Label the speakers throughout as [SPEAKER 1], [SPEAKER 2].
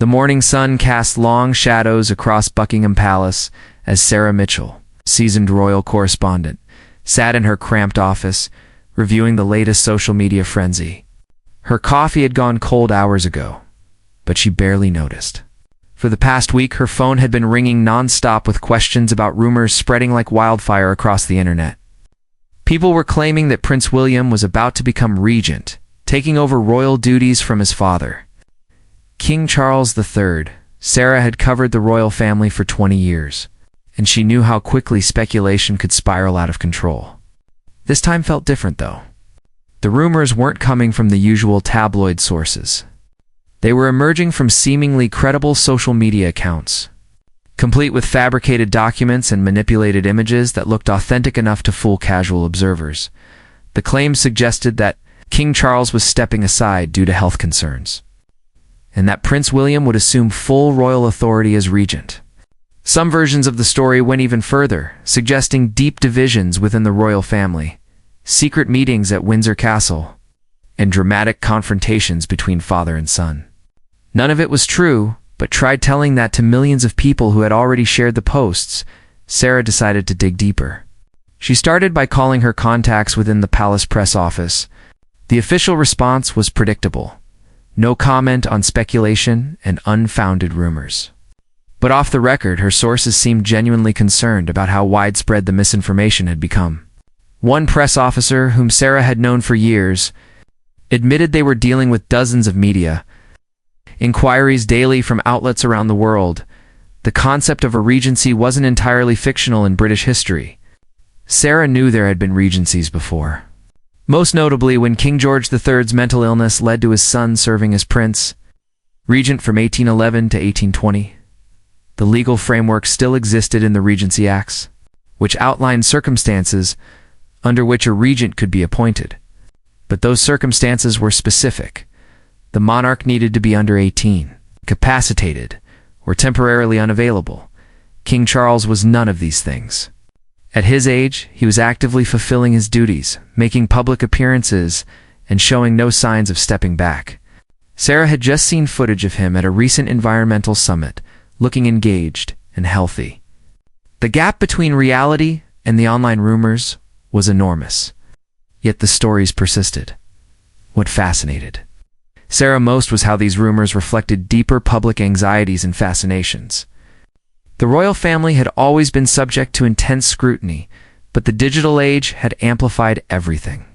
[SPEAKER 1] The morning sun cast long shadows across Buckingham Palace as Sarah Mitchell, seasoned royal correspondent, sat in her cramped office, reviewing the latest social media frenzy. Her coffee had gone cold hours ago, but she barely noticed. For the past week, her phone had been ringing non-stop with questions about rumors spreading like wildfire across the internet. People were claiming that Prince William was about to become regent, taking over royal duties from his father, King Charles III. Sarah had covered the royal family for 20 years, and she knew how quickly speculation could spiral out of control. This time felt different, though. The rumors weren't coming from the usual tabloid sources. They were emerging from seemingly credible social media accounts, complete with fabricated documents and manipulated images that looked authentic enough to fool casual observers. The claims suggested that King Charles was stepping aside due to health concerns, and that Prince William would assume full royal authority as regent. Some versions of the story went even further, suggesting deep divisions within the royal family, secret meetings at Windsor Castle, and dramatic confrontations between father and son. None of it was true, but tried telling that to millions of people who had already shared the posts. Sarah decided to dig deeper. She started by calling her contacts within the palace press office. The official response was predictable: no comment on speculation and unfounded rumors. But off the record, her sources seemed genuinely concerned about how widespread the misinformation had become. One press officer, whom Sarah had known for years, admitted they were dealing with dozens of media inquiries daily from outlets around the world. The concept of a regency wasn't entirely fictional in British history. Sarah knew there had been regencies before, most notably when King George III's mental illness led to his son serving as prince regent from 1811 to 1820. The legal framework still existed in the Regency Acts, which outlined circumstances under which a regent could be appointed. But those circumstances were specific. The monarch needed to be under 18, incapacitated, or temporarily unavailable. King Charles was none of these things. At his age, he was actively fulfilling his duties, making public appearances, and showing no signs of stepping back. Sarah had just seen footage of him at a recent environmental summit, looking engaged and healthy. The gap between reality and the online rumors was enormous. Yet the stories persisted. What fascinated Sarah most was how these rumors reflected deeper public anxieties and fascinations. The royal family had always been subject to intense scrutiny, but the digital age had amplified everything.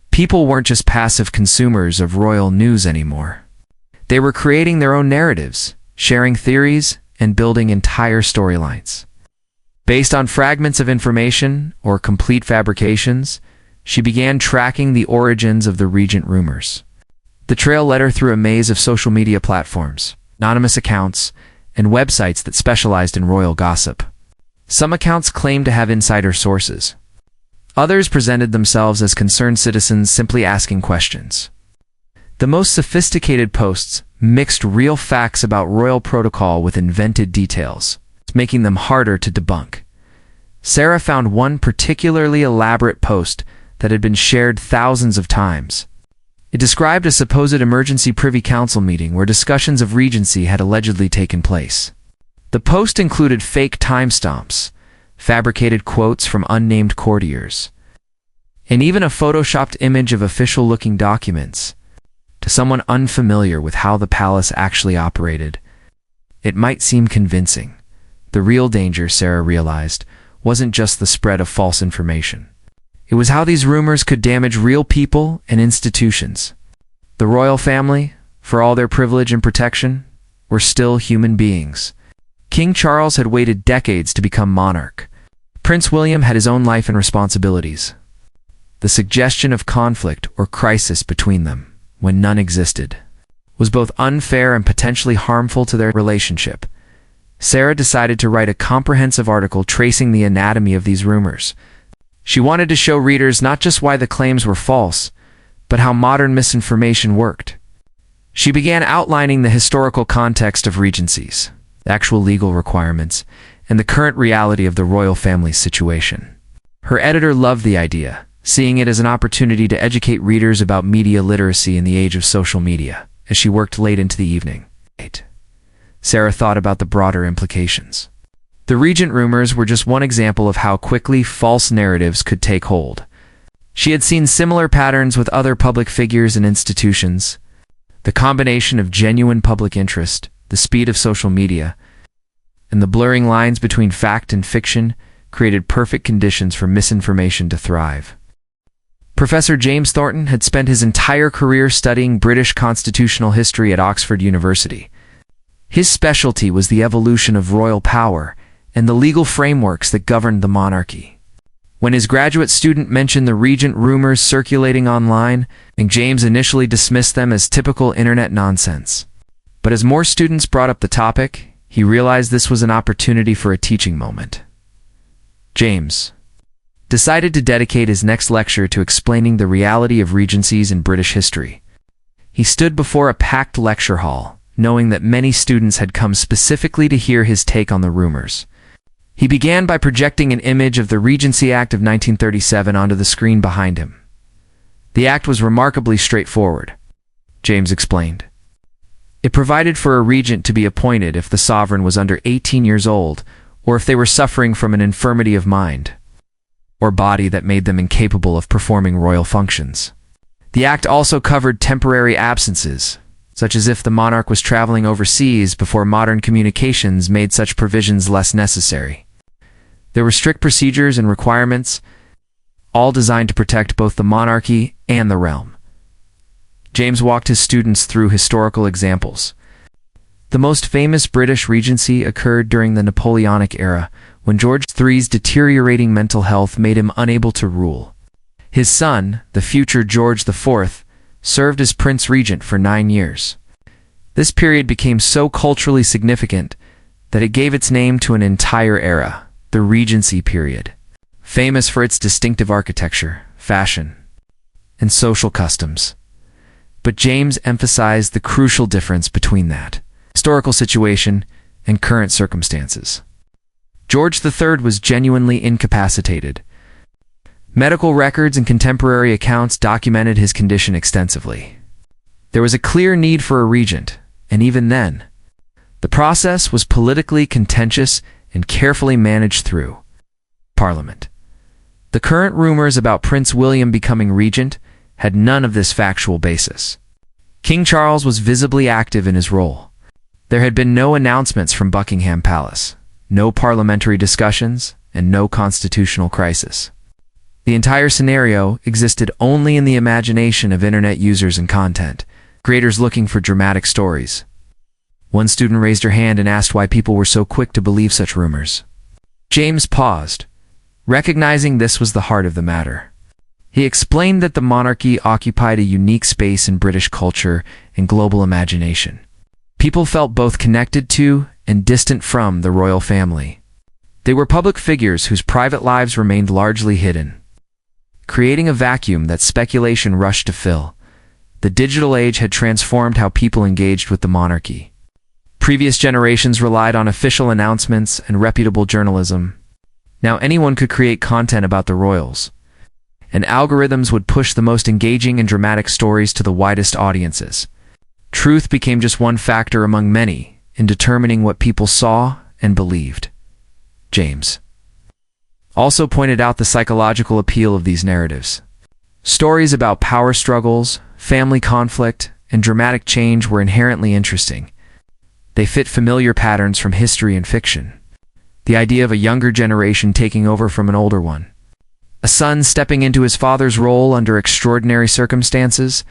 [SPEAKER 1] People weren't just passive consumers of royal news anymore. They were creating their own narratives, sharing theories, and building entire storylines. Based on fragments of information or complete fabrications, she began tracking the origins of the regent rumors. The trail led her through a maze of social media platforms, anonymous accounts, and websites that specialized in royal gossip. Some accounts claimed to have insider sources. Others presented themselves as concerned citizens simply asking questions. The most sophisticated posts mixed real facts about royal protocol with invented details, making them harder to debunk. Sarah found one particularly elaborate post that had been shared thousands of times. It described a supposed emergency Privy Council meeting where discussions of regency had allegedly taken place. The post included fake timestamps, fabricated quotes from unnamed courtiers, and even a photoshopped image of official-looking documents. To someone unfamiliar with how the palace actually operated, it might seem convincing. The real danger, Sarah realized, wasn't just the spread of false information. It was how these rumors could damage real people and institutions. The royal family, for all their privilege and protection, were still human beings. King Charles had waited decades to become monarch. Prince William had his own life and responsibilities. The suggestion of conflict or crisis between them, when none existed, was both unfair and potentially harmful to their relationship. Sarah decided to write a comprehensive article tracing the anatomy of these rumors. She wanted to show readers not just why the claims were false, but how modern misinformation worked. She began outlining the historical context of regencies, the actual legal requirements, and the current reality of the royal family's situation. Her editor loved the idea, seeing it as an opportunity to educate readers about media literacy in the age of social media, as she worked late into the evening. Sarah thought about the broader implications. The Regent rumors were just one example of how quickly false narratives could take hold. She had seen similar patterns with other public figures and institutions. The combination of genuine public interest, the speed of social media, and the blurring lines between fact and fiction created perfect conditions for misinformation to thrive. Professor James Thornton had spent his entire career studying British constitutional history at Oxford University. His specialty was the evolution of royal power and the legal frameworks that governed the monarchy. When his graduate student mentioned the Regent rumors circulating online, James initially dismissed them as typical internet nonsense. But as more students brought up the topic, he realized this was an opportunity for a teaching moment. James decided to dedicate his next lecture to explaining the reality of regencies in British history. He stood before a packed lecture hall, knowing that many students had come specifically to hear his take on the rumors. He began by projecting an image of the Regency Act of 1937 onto the screen behind him. The act was remarkably straightforward, James explained. It provided for a regent to be appointed if the sovereign was under 18 years old, or if they were suffering from an infirmity of mind or body that made them incapable of performing royal functions. The act also covered temporary absences, such as if the monarch was traveling overseas before modern communications made such provisions less necessary. There were strict procedures and requirements, all designed to protect both the monarchy and the realm. James walked his students through historical examples. The most famous British regency occurred during the Napoleonic era, when George III's deteriorating mental health made him unable to rule. His son, the future George IV, served as Prince Regent for 9 years. This period became so culturally significant that it gave its name to an entire era, the Regency period, famous for its distinctive architecture, fashion, and social customs. But James emphasized the crucial difference between that historical situation and current circumstances. George III was genuinely incapacitated. Medical records and contemporary accounts documented his condition extensively. There was a clear need for a regent, and even then, the process was politically contentious and carefully managed through Parliament. The current rumors about Prince William becoming regent had none of this factual basis. King Charles was visibly active in his role. There had been no announcements from Buckingham Palace, no parliamentary discussions, and no constitutional crisis. The entire scenario existed only in the imagination of internet users and content creators looking for dramatic stories. One student raised her hand and asked why people were so quick to believe such rumors. James paused, recognizing this was the heart of the matter. He explained that the monarchy occupied a unique space in British culture and global imagination. People felt both connected to and distant from the royal family. They were public figures whose private lives remained largely hidden, creating a vacuum that speculation rushed to fill. The digital age had transformed how people engaged with the monarchy. Previous generations relied on official announcements and reputable journalism. Now anyone could create content about the royals, and algorithms would push the most engaging and dramatic stories to the widest audiences. Truth became just one factor among many in determining what people saw and believed. James also pointed out the psychological appeal of these narratives. Stories about power struggles, family conflict, and dramatic change were inherently interesting. They fit familiar patterns from history and fiction. The idea of a younger generation taking over from an older one, a son stepping into his father's role under extraordinary circumstances,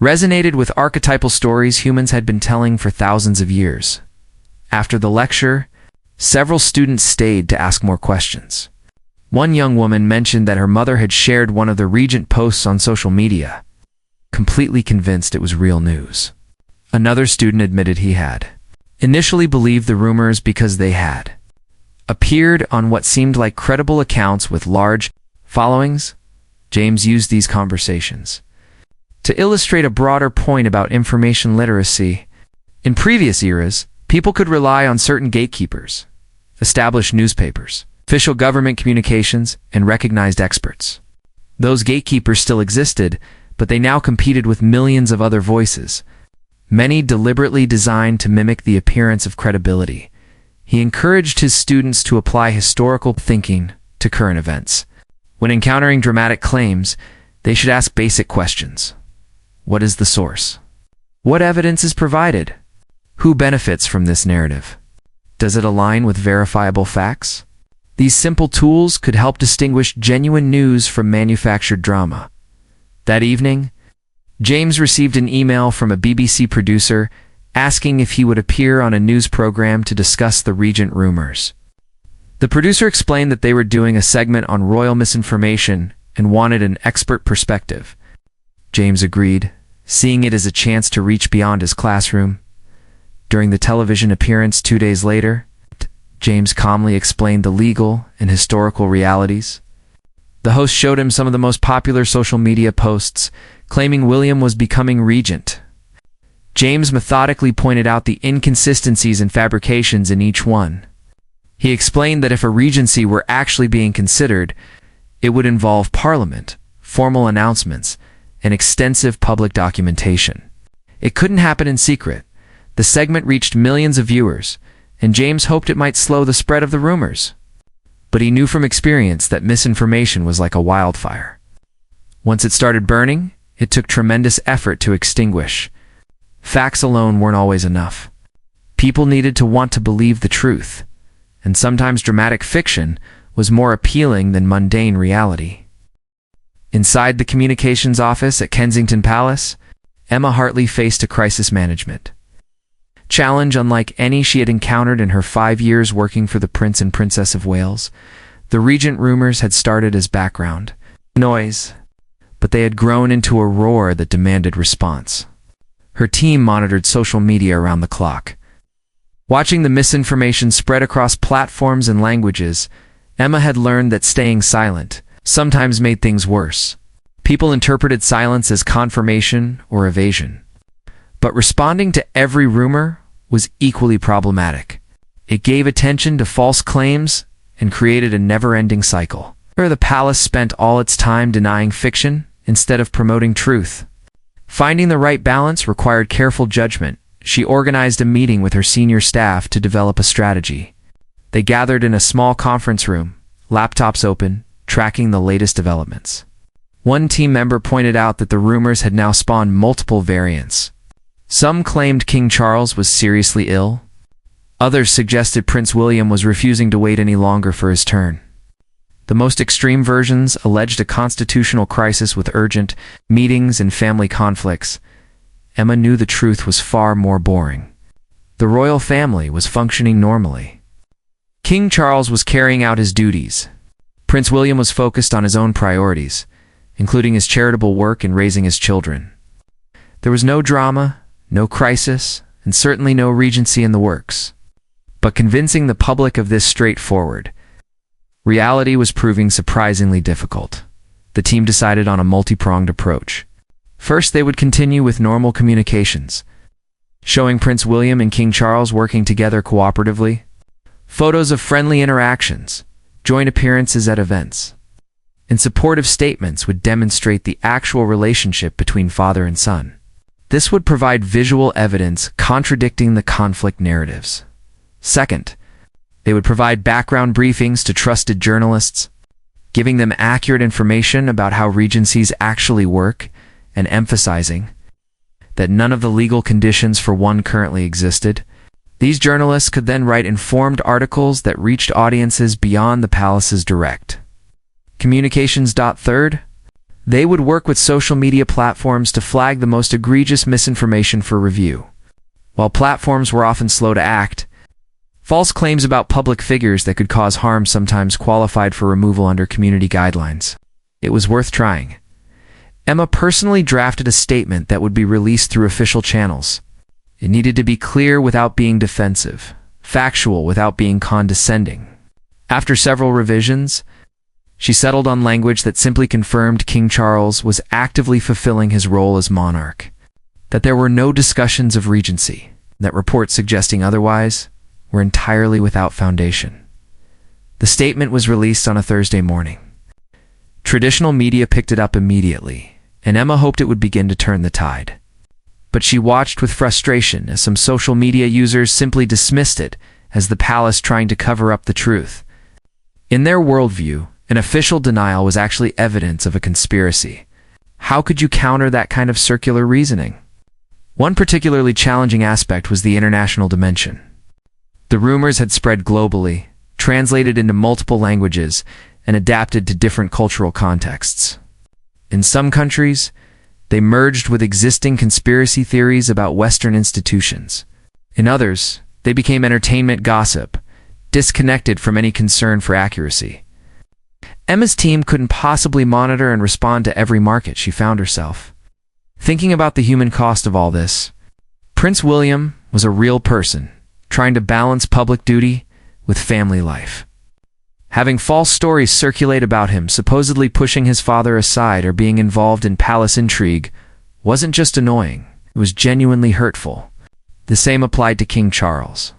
[SPEAKER 1] resonated with archetypal stories humans had been telling for thousands of years. After the lecture, several students stayed to ask more questions. One young woman mentioned that her mother had shared one of the Regent posts on social media, completely convinced it was real news. Another student admitted he had initially believed the rumors because they had appeared on what seemed like credible accounts with large followings. James used these conversations to illustrate a broader point about information literacy. In previous eras, people could rely on certain gatekeepers, established newspapers, official government communications, and recognized experts. Those gatekeepers still existed, but they now competed with millions of other voices, many deliberately designed to mimic the appearance of credibility. He encouraged his students to apply historical thinking to current events. When encountering dramatic claims, they should ask basic questions. What is the source? What evidence is provided? Who benefits from this narrative? Does it align with verifiable facts? These simple tools could help distinguish genuine news from manufactured drama. That evening, James received an email from a BBC producer asking if he would appear on a news program to discuss the Regent rumors. The producer explained that they were doing a segment on royal misinformation and wanted an expert perspective. James agreed, seeing it as a chance to reach beyond his classroom. During the television appearance 2 days later, James calmly explained the legal and historical realities. The host showed him some of the most popular social media posts, claiming William was becoming regent. James methodically pointed out the inconsistencies and fabrications in each one. He explained that if a regency were actually being considered, it would involve Parliament, formal announcements, and extensive public documentation. It couldn't happen in secret. The segment reached millions of viewers, and James hoped it might slow the spread of the rumors. But he knew from experience that misinformation was like a wildfire. Once it started burning, it took tremendous effort to extinguish. Facts alone weren't always enough. People needed to want to believe the truth, and sometimes dramatic fiction was more appealing than mundane reality. Inside the communications office at Kensington Palace, Emma Hartley faced a crisis management challenge unlike any she had encountered in her 5 years working for the Prince and Princess of Wales. The Regent rumors had started as background noise, but they had grown into a roar that demanded response. Her team monitored social media around the clock. Watching the misinformation spread across platforms and languages, Emma had learned that staying silent sometimes made things worse. People interpreted silence as confirmation or evasion. But responding to every rumor was equally problematic. It gave attention to false claims and created a never-ending cycle, where the palace spent all its time denying fiction instead of promoting truth. Finding the right balance required careful judgment. She organized a meeting with her senior staff to develop a strategy. They gathered in a small conference room, laptops open, tracking the latest developments. One team member pointed out that the rumors had now spawned multiple variants. Some claimed King Charles was seriously ill. Others suggested Prince William was refusing to wait any longer for his turn. The most extreme versions alleged a constitutional crisis with urgent meetings and family conflicts. Emma knew the truth was far more boring. The royal family was functioning normally. King Charles was carrying out his duties. Prince William was focused on his own priorities, including his charitable work and raising his children. There was no drama, no crisis, and certainly no regency in the works. But convincing the public of this straightforward reality was proving surprisingly difficult. The team decided on a multi-pronged approach. First, they would continue with normal communications, showing Prince William and King Charles working together cooperatively, photos of friendly interactions, joint appearances at events, and supportive statements would demonstrate the actual relationship between father and son. This would provide visual evidence contradicting the conflict narratives. Second, they would provide background briefings to trusted journalists, giving them accurate information about how regencies actually work and emphasizing that none of the legal conditions for one currently existed. These journalists could then write informed articles that reached audiences beyond the palace's direct communications. Third, they would work with social media platforms to flag the most egregious misinformation for review. While platforms were often slow to act, false claims about public figures that could cause harm sometimes qualified for removal under community guidelines. It was worth trying. Emma personally drafted a statement that would be released through official channels. It needed to be clear without being defensive, factual without being condescending. After several revisions, she settled on language that simply confirmed King Charles was actively fulfilling his role as monarch, that there were no discussions of regency, that reports suggesting otherwise were entirely without foundation. The statement was released on a Thursday morning. Traditional media picked it up immediately, and Emma hoped it would begin to turn the tide. But she watched with frustration as some social media users simply dismissed it as the palace trying to cover up the truth. In their worldview, an official denial was actually evidence of a conspiracy. How could you counter that kind of circular reasoning? One particularly challenging aspect was the international dimension. The rumors had spread globally, translated into multiple languages, and adapted to different cultural contexts. In some countries, they merged with existing conspiracy theories about Western institutions. In others, they became entertainment gossip, disconnected from any concern for accuracy. Emma's team couldn't possibly monitor and respond to every market she found herself. Thinking about the human cost of all this, Prince William was a real person, trying to balance public duty with family life. Having false stories circulate about him supposedly pushing his father aside or being involved in palace intrigue wasn't just annoying, it was genuinely hurtful. The same applied to King Charles,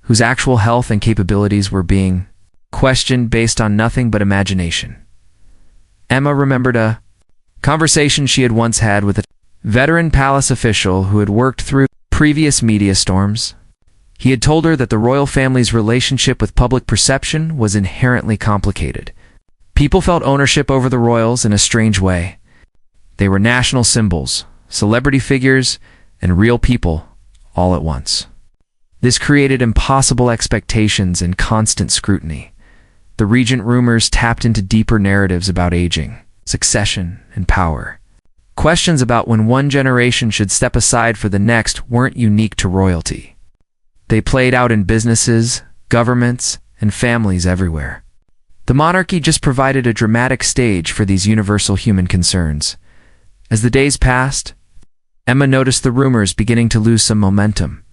[SPEAKER 1] whose actual health and capabilities were being questioned based on nothing but imagination. Emma remembered a conversation she had once had with a veteran palace official who had worked through previous media storms. He had told her that the royal family's relationship with public perception was inherently complicated. People felt ownership over the royals in a strange way. They were national symbols, celebrity figures, and real people all at once. This created impossible expectations and constant scrutiny. The Regent rumors tapped into deeper narratives about aging, succession, and power. Questions about when one generation should step aside for the next weren't unique to royalty. They played out in businesses, governments, and families everywhere. The monarchy just provided a dramatic stage for these universal human concerns. As the days passed, Emma noticed the rumors beginning to lose some momentum.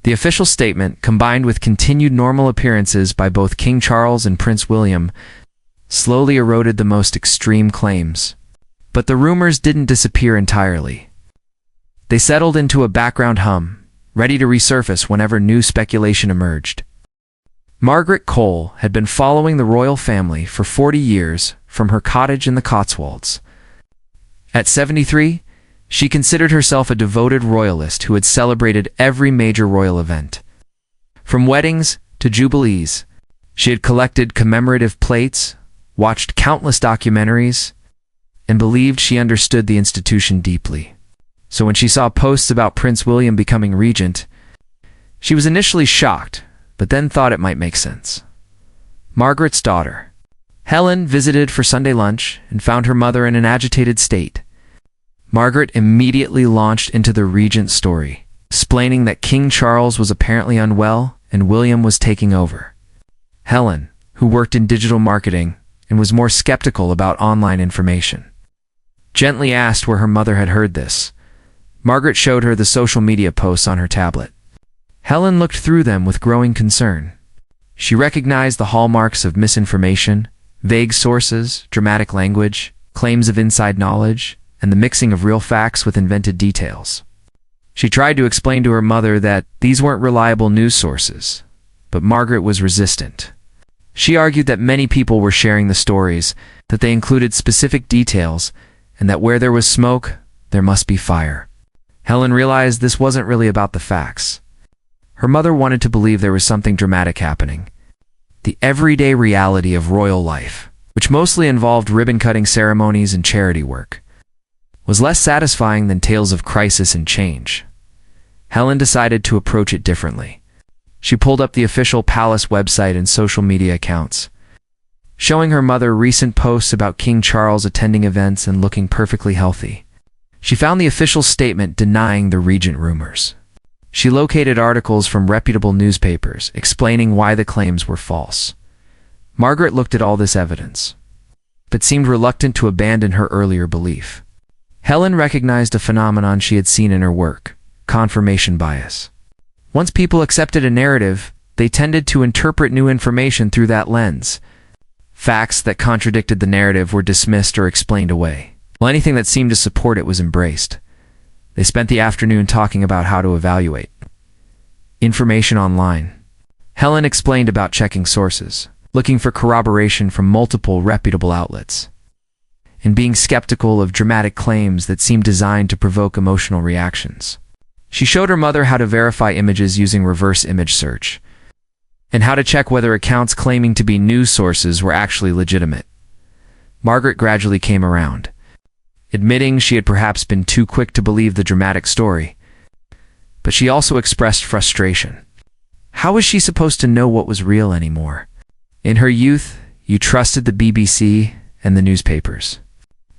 [SPEAKER 1] The official statement, combined with continued normal appearances by both King Charles and Prince William, slowly eroded the most extreme claims. But the rumors didn't disappear entirely. They settled into a background hum, ready to resurface whenever new speculation emerged. Margaret Cole had been following the royal family for 40 years from her cottage in the Cotswolds. At 73, she considered herself a devoted royalist who had celebrated every major royal event. From weddings to jubilees, she had collected commemorative plates, watched countless documentaries, and believed she understood the institution deeply. So when she saw posts about Prince William becoming regent, she was initially shocked, but then thought it might make sense. Margaret's daughter, Helen, visited for Sunday lunch and found her mother in an agitated state. Margaret immediately launched into the Regent story, explaining that King Charles was apparently unwell and William was taking over. Helen, who worked in digital marketing and was more skeptical about online information, gently asked where her mother had heard this. Margaret showed her the social media posts on her tablet. Helen looked through them with growing concern. She recognized the hallmarks of misinformation, vague sources, dramatic language, claims of inside knowledge, and the mixing of real facts with invented details. She tried to explain to her mother that these weren't reliable news sources, but Margaret was resistant. She argued that many people were sharing the stories, that they included specific details, and that where there was smoke, there must be fire. Helen realized this wasn't really about the facts. Her mother wanted to believe there was something dramatic happening. The everyday reality of royal life, which mostly involved ribbon-cutting ceremonies and charity work, was less satisfying than tales of crisis and change. Helen decided to approach it differently. She pulled up the official palace website and social media accounts, showing her mother recent posts about King Charles attending events and looking perfectly healthy. She found the official statement denying the Regent rumors. She located articles from reputable newspapers explaining why the claims were false. Margaret looked at all this evidence, but seemed reluctant to abandon her earlier belief. Helen recognized a phenomenon she had seen in her work: confirmation bias. Once people accepted a narrative, they tended to interpret new information through that lens. Facts that contradicted the narrative were dismissed or explained away, while anything that seemed to support it was embraced. They spent the afternoon talking about how to evaluate information online. Helen explained about checking sources, looking for corroboration from multiple reputable outlets, and being skeptical of dramatic claims that seemed designed to provoke emotional reactions. She showed her mother how to verify images using reverse image search, and how to check whether accounts claiming to be news sources were actually legitimate. Margaret gradually came around, admitting she had perhaps been too quick to believe the dramatic story. But she also expressed frustration. How was she supposed to know what was real anymore? In her youth, you trusted the BBC and the newspapers.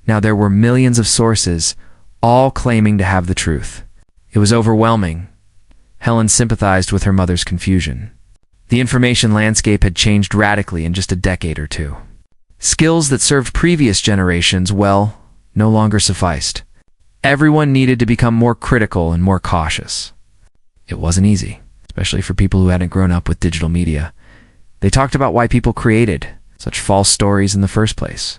[SPEAKER 1] Now there were millions of sources, all claiming to have the truth. It was overwhelming. Helen sympathized with her mother's confusion. The information landscape had changed radically in just a decade or two. Skills that served previous generations well no longer sufficed. Everyone needed to become more critical and more cautious. It wasn't easy, especially for people who hadn't grown up with digital media. They talked about why people created such false stories in the first place.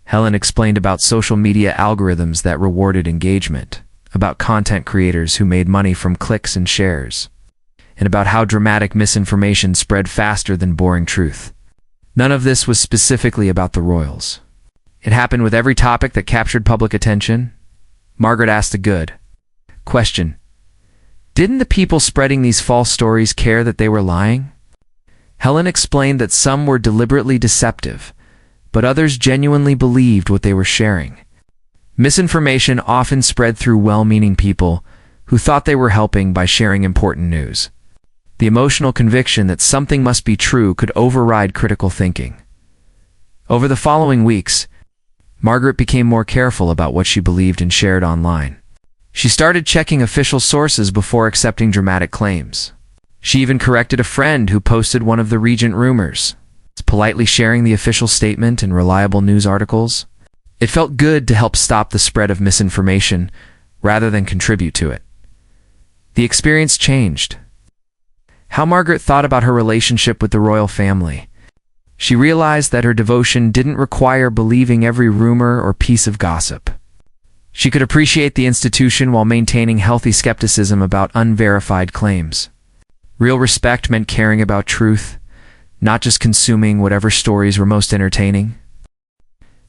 [SPEAKER 1] Helen explained about social media algorithms that rewarded engagement, about content creators who made money from clicks and shares, and about how dramatic misinformation spread faster than boring truth. None of this was specifically about the royals. It happened with every topic that captured public attention. Margaret asked a good question. Didn't the people spreading these false stories care that they were lying? Helen explained that some were deliberately deceptive, but others genuinely believed what they were sharing. Misinformation often spread through well-meaning people who thought they were helping by sharing important news. The emotional conviction that something must be true could override critical thinking. Over the following weeks, Margaret became more careful about what she believed and shared online. She started checking official sources before accepting dramatic claims. She even corrected a friend who posted one of the Regent rumors, politely sharing the official statement in reliable news articles. It felt good to help stop the spread of misinformation rather than contribute to it. The experience changed how Margaret thought about her relationship with the royal family. She realized that her devotion didn't require believing every rumor or piece of gossip. She could appreciate the institution while maintaining healthy skepticism about unverified claims. Real respect meant caring about truth, not just consuming whatever stories were most entertaining.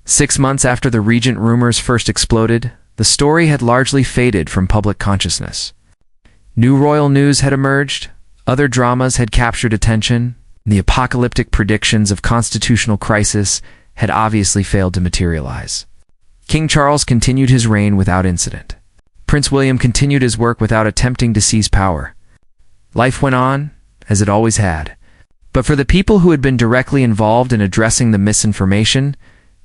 [SPEAKER 1] 6 months after the Regent rumors first exploded, the story had largely faded from public consciousness. New royal news had emerged, other dramas had captured attention, and the apocalyptic predictions of constitutional crisis had obviously failed to materialize. King Charles continued his reign without incident. Prince William continued his work without attempting to seize power. Life went on, as it always had. But for the people who had been directly involved in addressing the misinformation,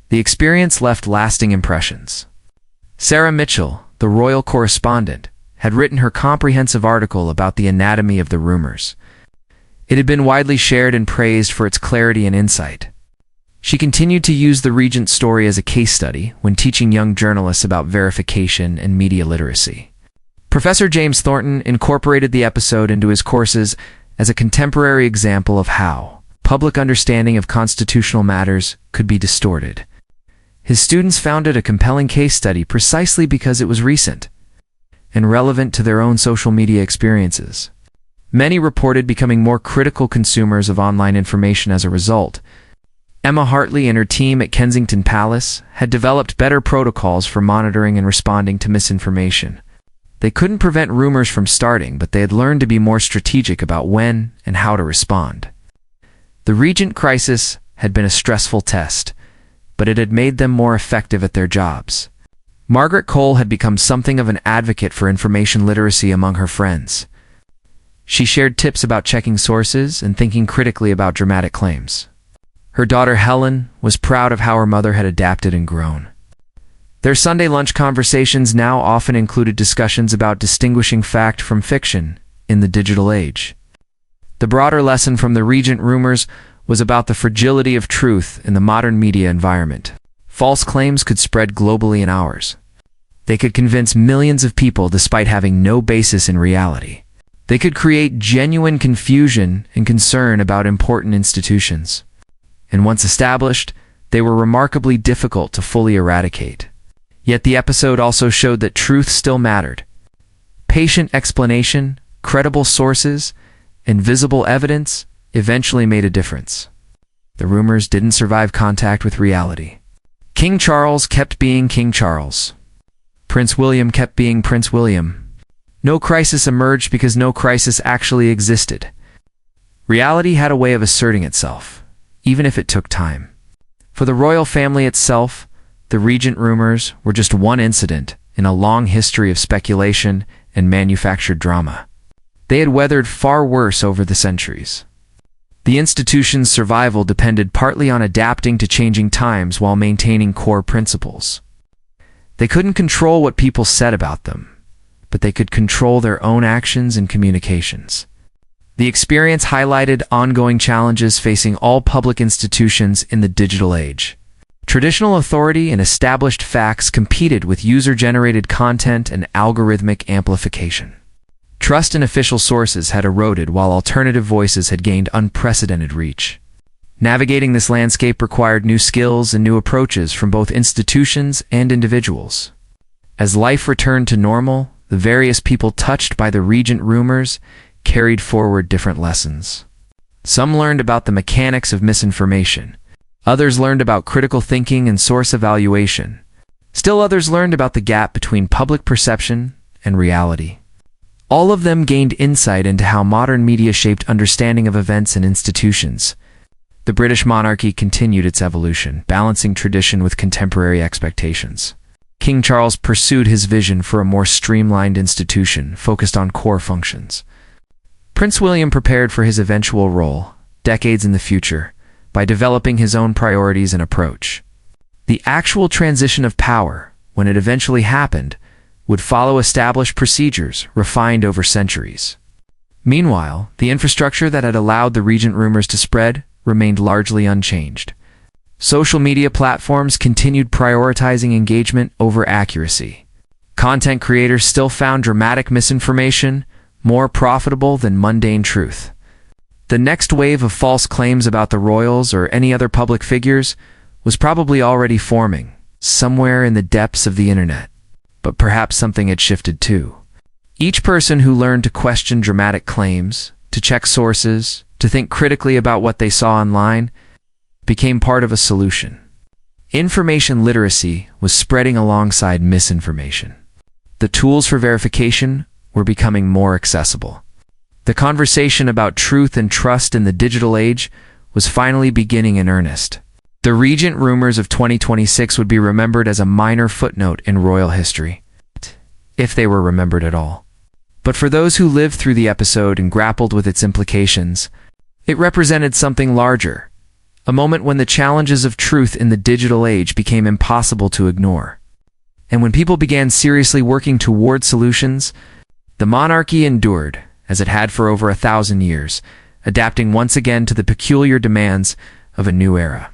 [SPEAKER 1] the experience left lasting impressions. Sarah Mitchell, the royal correspondent, had written her comprehensive article about the anatomy of the rumors. It had been widely shared and praised for its clarity and insight. She continued to use the Regent story as a case study when teaching young journalists about verification and media literacy. Professor James Thornton incorporated the episode into his courses as a contemporary example of how public understanding of constitutional matters could be distorted. His students found it a compelling case study precisely because it was recent and relevant to their own social media experiences. Many reported becoming more critical consumers of online information as a result. Emma Hartley and her team at Kensington Palace had developed better protocols for monitoring and responding to misinformation. They couldn't prevent rumors from starting, but they had learned to be more strategic about when and how to respond. The Regent crisis had been a stressful test, but it had made them more effective at their jobs. Margaret Cole had become something of an advocate for information literacy among her friends. She shared tips about checking sources and thinking critically about dramatic claims. Her daughter Helen was proud of how her mother had adapted and grown. Their Sunday lunch conversations now often included discussions about distinguishing fact from fiction in the digital age. The broader lesson from the Regent rumors was about the fragility of truth in the modern media environment. False claims could spread globally in hours. They could convince millions of people despite having no basis in reality. They could create genuine confusion and concern about important institutions. And once established, they were remarkably difficult to fully eradicate. Yet the episode also showed that truth still mattered. Patient explanation, credible sources, and visible evidence eventually made a difference. The rumors didn't survive contact with reality. King Charles kept being King Charles. Prince William kept being Prince William. No crisis emerged because no crisis actually existed. Reality had a way of asserting itself, even if it took time. For the royal family itself, the Regent rumors were just one incident in a long history of speculation and manufactured drama. They had weathered far worse over the centuries. The institution's survival depended partly on adapting to changing times while maintaining core principles. They couldn't control what people said about them, but they could control their own actions and communications. The experience highlighted ongoing challenges facing all public institutions in the digital age. Traditional authority and established facts competed with user-generated content and algorithmic amplification. Trust in official sources had eroded while alternative voices had gained unprecedented reach. Navigating this landscape required new skills and new approaches from both institutions and individuals. As life returned to normal, the various people touched by the Regent rumors carried forward different lessons. Some learned about the mechanics of misinformation. Others learned about critical thinking and source evaluation. Still others learned about the gap between public perception and reality. All of them gained insight into how modern media shaped understanding of events and institutions. The British monarchy continued its evolution, balancing tradition with contemporary expectations. King Charles pursued his vision for a more streamlined institution focused on core functions. Prince William prepared for his eventual role, decades in the future, by developing his own priorities and approach. The actual transition of power, when it eventually happened, would follow established procedures refined over centuries. Meanwhile, the infrastructure that had allowed the Regent rumors to spread remained largely unchanged. Social media platforms continued prioritizing engagement over accuracy. Content creators still found dramatic misinformation more profitable than mundane truth. The next wave of false claims about the royals or any other public figures was probably already forming, somewhere in the depths of the internet. But perhaps something had shifted too. Each person who learned to question dramatic claims, to check sources, to think critically about what they saw online, became part of a solution. Information literacy was spreading alongside misinformation. The tools for verification were becoming more accessible. The conversation about truth and trust in the digital age was finally beginning in earnest. The Regent rumors of 2026 would be remembered as a minor footnote in royal history, if they were remembered at all. But for those who lived through the episode and grappled with its implications, it represented something larger, a moment when the challenges of truth in the digital age became impossible to ignore. And when people began seriously working toward solutions, the monarchy endured, as it had for over 1,000 years, adapting once again to the peculiar demands of a new era.